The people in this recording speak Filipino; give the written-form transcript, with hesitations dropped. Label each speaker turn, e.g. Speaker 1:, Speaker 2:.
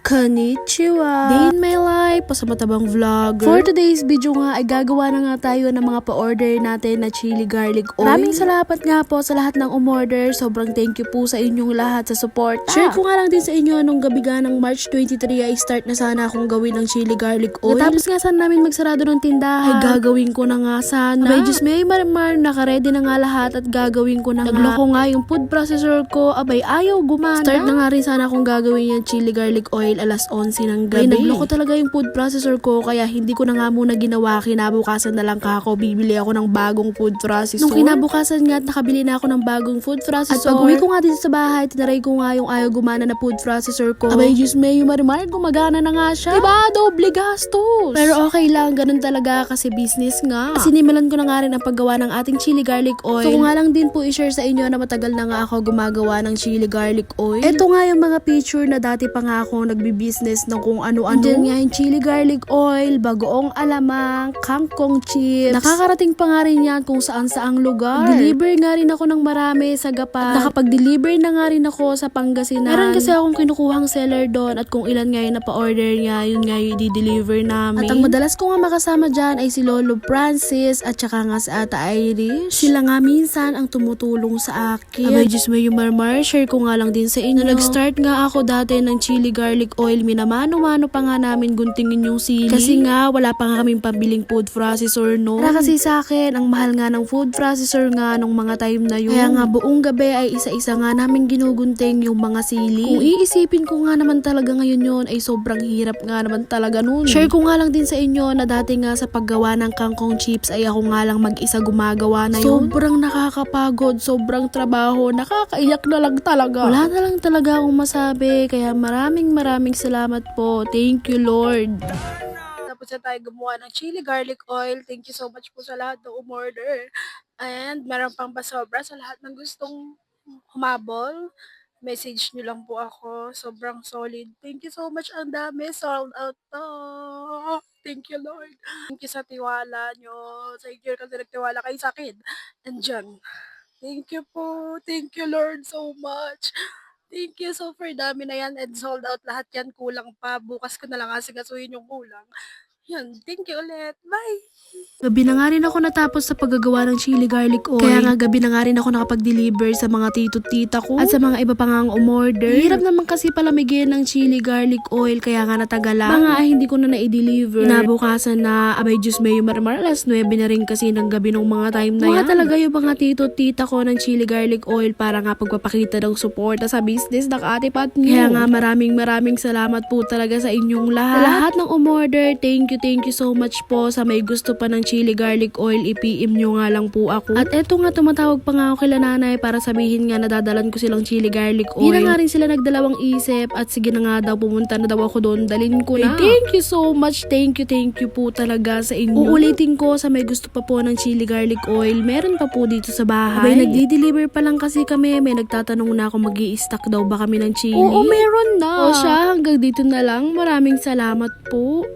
Speaker 1: Konnichiwa! Day in my life, pasamatabang vlogger. For today's video nga ay gagawa na nga tayo ng mga pa-order natin na chili garlic oil. Maraming salamat nga po sa lahat ng umorder. Sobrang thank you po sa inyong lahat sa support. Share ko nga lang din sa inyo nung gabi ng March 23 ay start na sana akong gawin ng chili garlic oil. Natapos nga sana namin magsarado ng tindahan. Ay gagawin ko na nga sana. Abay Diyos may marimar, nakaredy na nga lahat at gagawin ko na nga. Nagloko nga yung food processor ko. Abay ayaw gumana. Start na nga rin sana akong gagawin yung chili garlic oil alas 11 ng gabi. Ay, nagloko talaga yung food processor ko kaya hindi ko na nga muna ginawa. Kinabukasan na lang ako bibili ako ng bagong food processor. Nung kinabukasan nga at nakabili na ako ng bagong food processor. At pag uwi ko nga dito sa bahay, tinaray ko nga yung ayaw gumana na food processor ko. Abay Diyos may marimar, gumagana na nga siya. Diba? Doble gastos. Pero okay lang, ganun talaga kasi business nga. Sinimulan ko na nga rin ang paggawa ng ating chili garlic oil. So kung nga lang din po i-share sa inyo na matagal na nga ako gumagawa ng chili garlic oil. Ito nga yung mga picture na dati pa nga ako nagbi-business ng kung ano-ano. Diyan nga yung chili garlic oil, bagoong alamang, kangkong chips. Nakakarating pa nga rin yan kung saan-saang lugar. Deliver nga rin ako ng marami sa Gapan. At nakapag-deliver na nga rin ako sa Pangasinan. Meron kasi akong kinukuhang seller doon at kung ilan nga yung napa-order niya, yun nga yung i-deliver namin. At ang madalas ko nga makasama dyan ay si Lolo Francis at saka nga si Ata Irish. Sila nga minsan ang tumutulong sa akin. Abay Diyos may marmar, share ko nga lang din sa inyo. Nag-start nga ako dati ng chili garlic oil, minamano-mano pa nga namin guntingin yung sili. Kasi nga wala pa nga kaming pabiling food processor no. Para kasi sa akin, ang mahal nga ng food processor nga nung mga time na yun. Kaya nga buong gabi ay isa-isa nga namin ginugunting yung mga sili. Kung iisipin ko nga naman talaga ngayon yun ay sobrang hirap nga naman talaga nun. Share ko nga lang din sa inyo na dati nga sa paggawa ng kangkong chips ay ako nga lang mag-isa gumagawa na yun. Sobrang nakakapagod, sobrang trabaho, nakakaiyak na lang talaga. Wala na lang talaga akong masabi, kaya maraming salamat po. Thank you Lord. Tapos na tayo gumawa ng chili garlic oil. Thank you so much po sa lahat ng umorder. And meron pang pasobra sa lahat ng gustong humabol. Message nyo lang po ako. Sobrang solid. Thank you so much. Ang dami. Sold out to. Thank you Lord. Thank you sa tiwala nyo. Thank you kasi nagtiwala kayo sa akin. And dyan. Thank you po. Thank you Lord so much. Thank you. So far, dami na yan and sold out lahat yan. Kulang pa. Bukas ko na lang asigasuhin yung kulang. Yan. Thank you ulit. Bye! Gabi na nga rin ako natapos sa paggagawa ng chili garlic oil. Kaya nga gabi na nga rin ako nakapag-deliver sa mga tito-tita ko at sa mga iba pa nga ang umorder. Hirap naman kasi palamigin ng chili garlic oil kaya nga natagalan. Mga hindi ko na na-deliver. Inabukasan na abay Diyos may marmar alas 9 na rin kasi ng gabi nung mga time na yan. Mga talaga yung mga tito-tita ko ng chili garlic oil para nga pagpapakita ng suporta sa business ng ate Pat nyo. Kaya nga maraming salamat po talaga sa inyong lahat. Sa lahat ng umorder, thank you so much po. Sa may gusto pa ng chili garlic oil, i-PM nyo nga lang po ako. At eto nga, tumatawag pa nga ako kila nanay para sabihin nga nadadalan ko silang chili garlic oil. Di na nga rin sila nagdalawang isip at sige na nga daw, pumunta na daw ako doon, dalin ko na. Thank you so much, thank you po talaga sa inyo. Uulitin ko sa may gusto pa po ng chili garlic oil, meron pa po dito sa bahay. Abay, nagdi-deliver pa lang kasi kami, may nagtatanong na kung mag-i-stock daw ba kami ng chili. Oo, meron na. O siya, hanggang dito na lang, maraming salamat po.